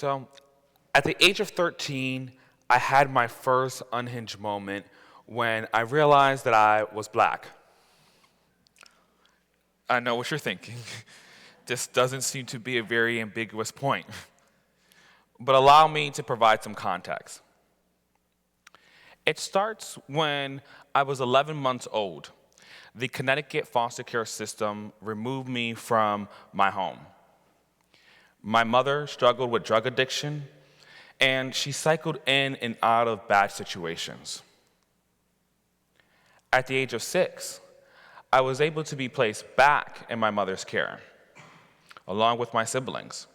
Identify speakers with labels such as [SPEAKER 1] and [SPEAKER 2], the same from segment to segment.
[SPEAKER 1] So, at the age of 13, I had my first unhinged moment when I realized that I was black. I know what you're thinking. This doesn't seem to be a very ambiguous point. But allow me to provide some context. It starts when I was 11 months old. The Connecticut foster care system removed me from my home. My mother struggled with drug addiction, and she cycled in and out of bad situations. At the age of 6, I was able to be placed back in my mother's care, along with my siblings.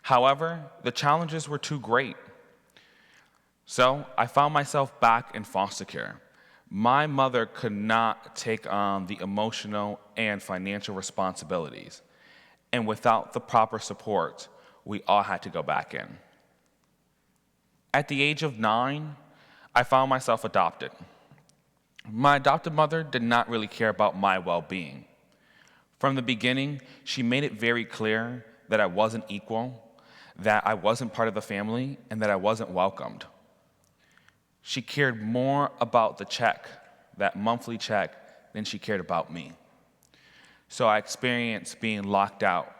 [SPEAKER 1] However, the challenges were too great. So I found myself back in foster care. My mother could not take on the emotional and financial responsibilities. And without the proper support, we all had to go back in. At the age of 9, I found myself adopted. My adopted mother did not really care about my well-being. From the beginning, she made it very clear that I wasn't equal, that I wasn't part of the family, and that I wasn't welcomed. She cared more about the check, that monthly check, than she cared about me. So I experienced being locked out.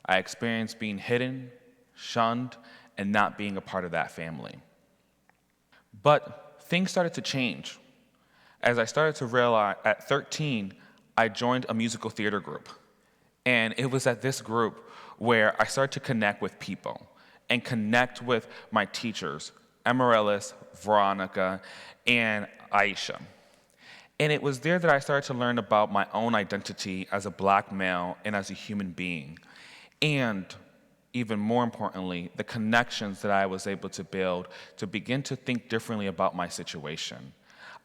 [SPEAKER 1] I experienced being hidden, shunned, and not being a part of that family. But things started to change. As I started to realize, at 13, I joined a musical theater group. And it was at this group where I started to connect with people and connect with my teachers, Amaryllis, Veronica, and Aisha. And it was there that I started to learn about my own identity as a black male and as a human being. And even more importantly, the connections that I was able to build to begin to think differently about my situation.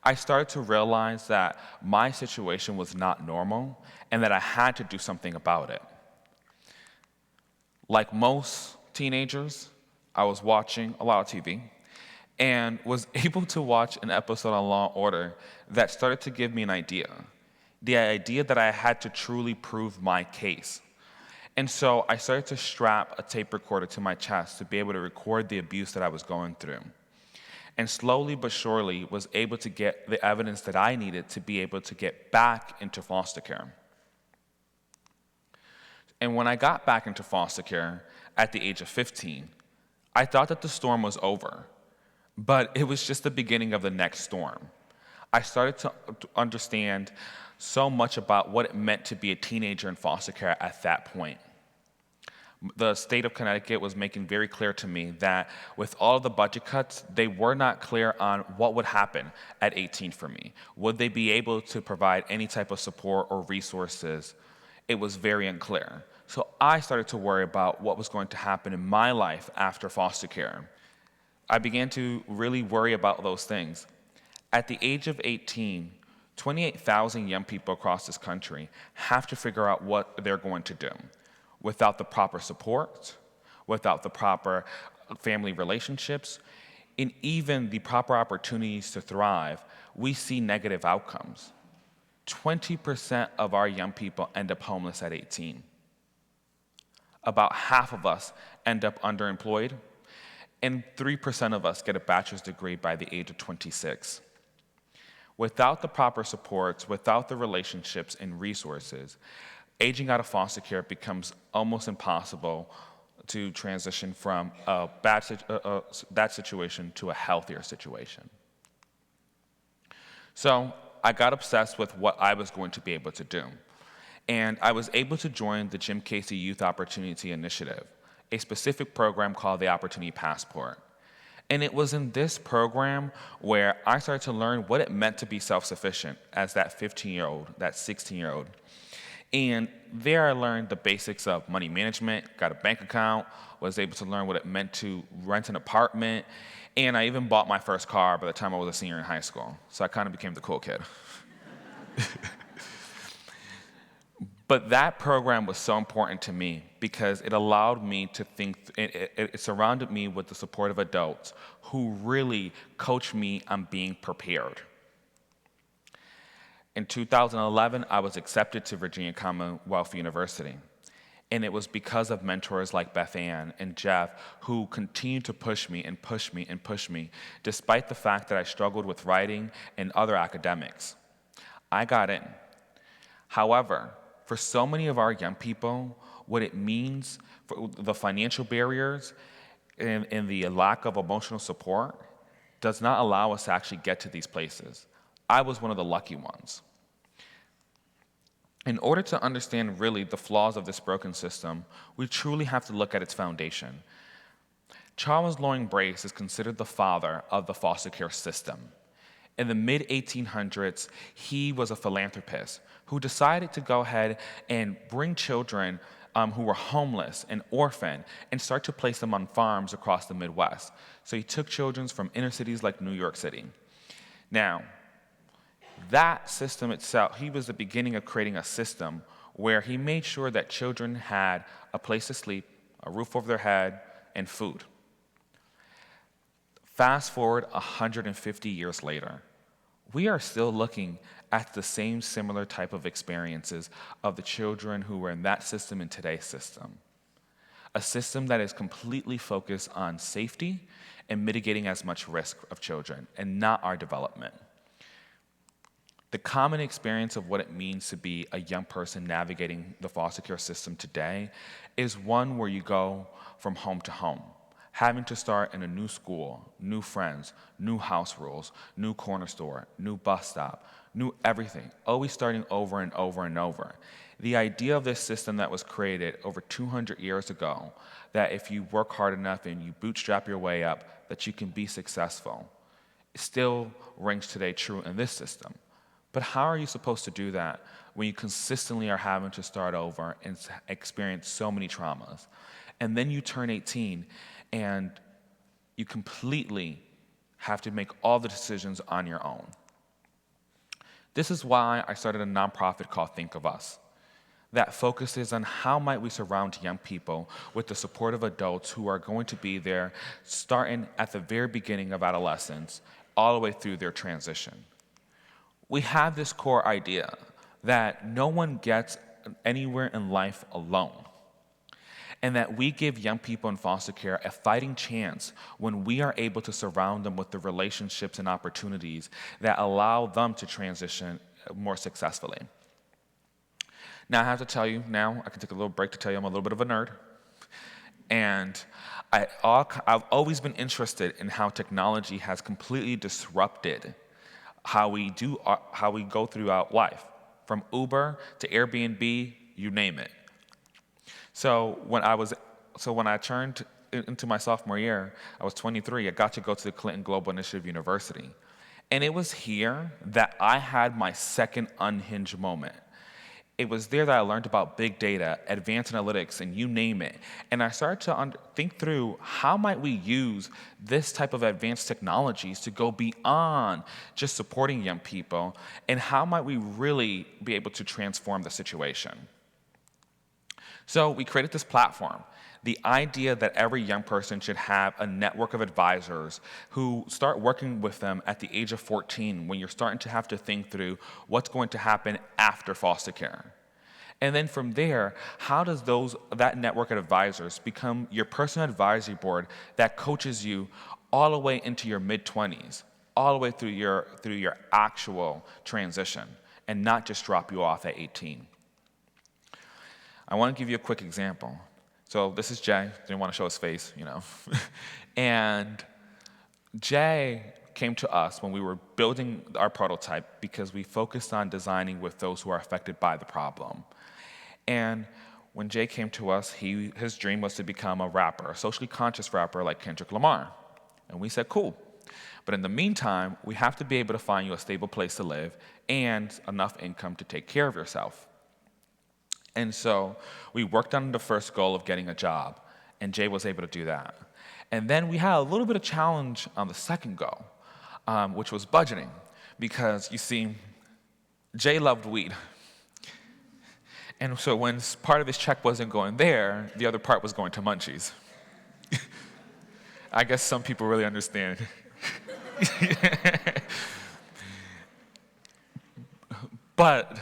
[SPEAKER 1] I started to realize that my situation was not normal and that I had to do something about it. Like most teenagers, I was watching a lot of TV and was able to watch an episode on Law & Order that started to give me an idea. The idea that I had to truly prove my case. And so I started to strap a tape recorder to my chest to be able to record the abuse that I was going through. And slowly but surely was able to get the evidence that I needed to be able to get back into foster care. And when I got back into foster care at the age of 15, I thought that the storm was over, but it was just the beginning of the next storm. I started to understand so much about what it meant to be a teenager in foster care at that point. The state of Connecticut was making very clear to me that with all of the budget cuts, they were not clear on what would happen at 18 for me. Would they be able to provide any type of support or resources? It was very unclear. So I started to worry about what was going to happen in my life after foster care. I began to really worry about those things. At the age of 18, 28,000 young people across this country have to figure out what they're going to do. Without the proper support, without the proper family relationships, and even the proper opportunities to thrive, we see negative outcomes. 20% of our young people end up homeless at 18. About half of us end up underemployed, and 3% of us get a bachelor's degree by the age of 26. Without the proper supports, without the relationships and resources, aging out of foster care becomes almost impossible to transition from that situation to a healthier situation. So I got obsessed with what I was going to be able to do. And I was able to join the Jim Casey Youth Opportunity Initiative, a specific program called the Opportunity Passport. And it was in this program where I started to learn what it meant to be self-sufficient as that 15-year-old, that 16-year-old. And there I learned the basics of money management, got a bank account, was able to learn what it meant to rent an apartment, and I even bought my first car by the time I was a senior in high school. So I kind of became the cool kid. But that program was so important to me because it allowed me to think, it surrounded me with the support of adults who really coached me on being prepared. In 2011, I was accepted to Virginia Commonwealth University. And it was because of mentors like Beth Ann and Jeff who continued to push me and push me and push me, despite the fact that I struggled with writing and other academics. I got in. However, for so many of our young people, what it means for the financial barriers and the lack of emotional support does not allow us to actually get to these places. I was one of the lucky ones. In order to understand really the flaws of this broken system, we truly have to look at its foundation. Charles Loring Brace is considered the father of the foster care system. In the mid-1800s, he was a philanthropist who decided to go ahead and bring children who were homeless and orphaned and start to place them on farms across the Midwest. So he took children from inner cities like New York City. Now, that system itself, he was the beginning of creating a system where he made sure that children had a place to sleep, a roof over their head, and food. Fast forward 150 years later, we are still looking at the same similar type of experiences of the children who were in that system and today's system. A system that is completely focused on safety and mitigating as much risk of children and not our development. The common experience of what it means to be a young person navigating the foster care system today is one where you go from home to home, having to start in a new school, new friends, new house rules, new corner store, new bus stop, new everything, always starting over and over and over. The idea of this system that was created over 200 years ago, that if you work hard enough and you bootstrap your way up, that you can be successful, still rings today true in this system. But how are you supposed to do that when you consistently are having to start over and experience so many traumas? And then you turn 18 and you completely have to make all the decisions on your own. This is why I started a nonprofit called Think of Us that focuses on how might we surround young people with the support of adults who are going to be there starting at the very beginning of adolescence all the way through their transition. We have this core idea that no one gets anywhere in life alone, and that we give young people in foster care a fighting chance when we are able to surround them with the relationships and opportunities that allow them to transition more successfully. Now, I have to tell you, now I can take a little break to tell you I'm a little bit of a nerd. And I've always been interested in how technology has completely disrupted how we go throughout life, from Uber to Airbnb, you name it. So when I turned into my sophomore year, I was 23. I got to go to the Clinton Global Initiative University, and it was here that I had my second unhinged moment. It was there that I learned about big data, advanced analytics, and you name it. And I started to think through how might we use this type of advanced technologies to go beyond just supporting young people, and how might we really be able to transform the situation. So we created this platform. The idea that every young person should have a network of advisors who start working with them at the age of 14 when you're starting to have to think through what's going to happen after foster care. And then from there, how does that network of advisors become your personal advisory board that coaches you all the way into your mid-20s, all the way through your actual transition, and not just drop you off at 18? I want to give you a quick example. So this is Jay. Didn't want to show his face, And Jay came to us when we were building our prototype because we focused on designing with those who are affected by the problem. And when Jay came to us, his dream was to become a rapper, a socially conscious rapper like Kendrick Lamar. And we said, cool. But in the meantime, we have to be able to find you a stable place to live and enough income to take care of yourself. And so we worked on the first goal of getting a job, and Jay was able to do that. And then we had a little bit of challenge on the second goal, which was budgeting, because you see, Jay loved weed. And so when part of his check wasn't going there, the other part was going to Munchies. I guess some people really understand. But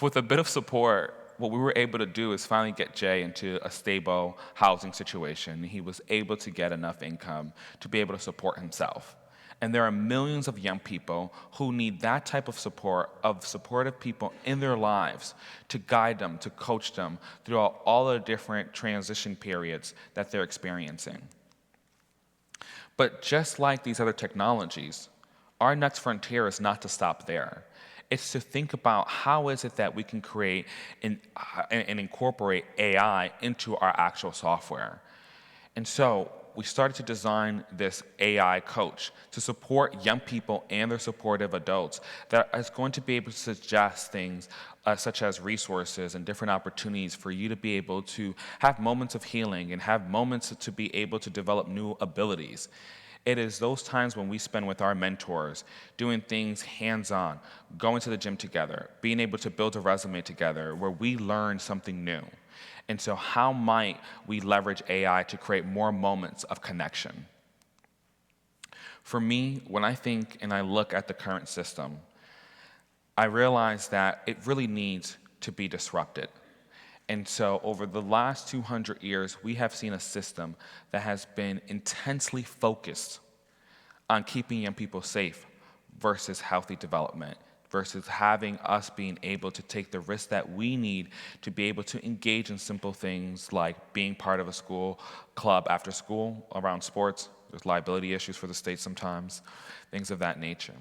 [SPEAKER 1] with a bit of support what we were able to do is finally get Jay into a stable housing situation. He was able to get enough income to be able to support himself. And there are millions of young people who need that type of support, of supportive people in their lives to guide them, to coach them throughout all the different transition periods that they're experiencing. But just like these other technologies, our next frontier is not to stop there. It's to think about how is it that we can create and incorporate AI into our actual software. And so we started to design this AI coach to support young people and their supportive adults that is going to be able to suggest things such as resources and different opportunities for you to be able to have moments of healing and have moments to be able to develop new abilities. It is those times when we spend with our mentors, doing things hands-on, going to the gym together, being able to build a resume together, where we learn something new. And so how might we leverage AI to create more moments of connection? For me, when I think and I look at the current system, I realize that it really needs to be disrupted. And so over the last 200 years, we have seen a system that has been intensely focused on keeping young people safe versus healthy development, versus having us being able to take the risks that we need to be able to engage in simple things like being part of a school club after school around sports. There's liability issues for the state sometimes, things of that nature.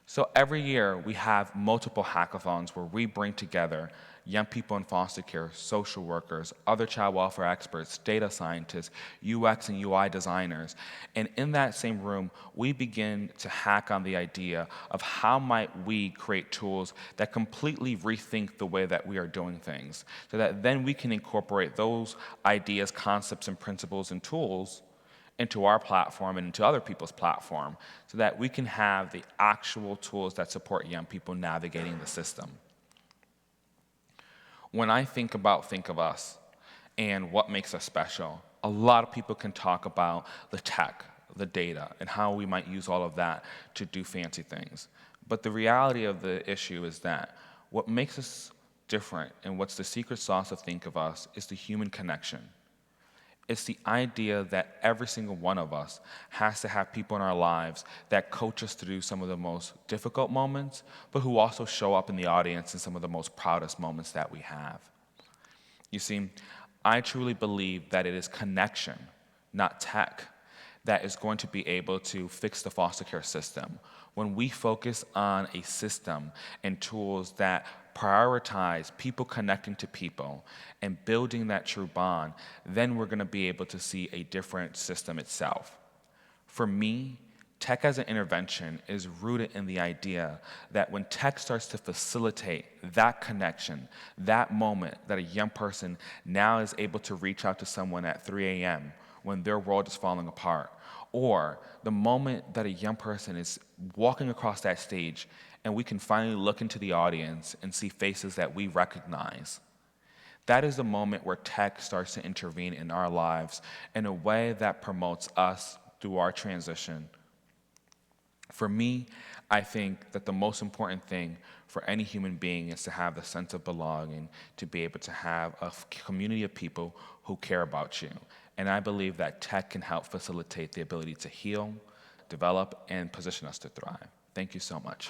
[SPEAKER 1] So every year we have multiple hackathons where we bring together young people in foster care, social workers, other child welfare experts, data scientists, UX and UI designers. And in that same room, we begin to hack on the idea of how might we create tools that completely rethink the way that we are doing things, so that then we can incorporate those ideas, concepts, and principles and tools into our platform and into other people's platform, so that we can have the actual tools that support young people navigating the system. When I think of us and what makes us special, a lot of people can talk about the tech, the data, and how we might use all of that to do fancy things. But the reality of the issue is that what makes us different and what's the secret sauce of Think of Us is the human connection. It's the idea that every single one of us has to have people in our lives that coach us through some of the most difficult moments, but who also show up in the audience in some of the most proudest moments that we have. You see, I truly believe that it is connection, not tech, that is going to be able to fix the foster care system. When we focus on a system and tools that prioritize people connecting to people and building that true bond, then we're going to be able to see a different system itself. For me, tech as an intervention is rooted in the idea that when tech starts to facilitate that connection, that moment that a young person now is able to reach out to someone at 3 a.m. when their world is falling apart, or the moment that a young person is walking across that stage and we can finally look into the audience and see faces that we recognize. That is the moment where tech starts to intervene in our lives in a way that promotes us through our transition. For me, I think that the most important thing for any human being is to have the sense of belonging, to be able to have a community of people who care about you. And I believe that tech can help facilitate the ability to heal, develop, and position us to thrive. Thank you so much.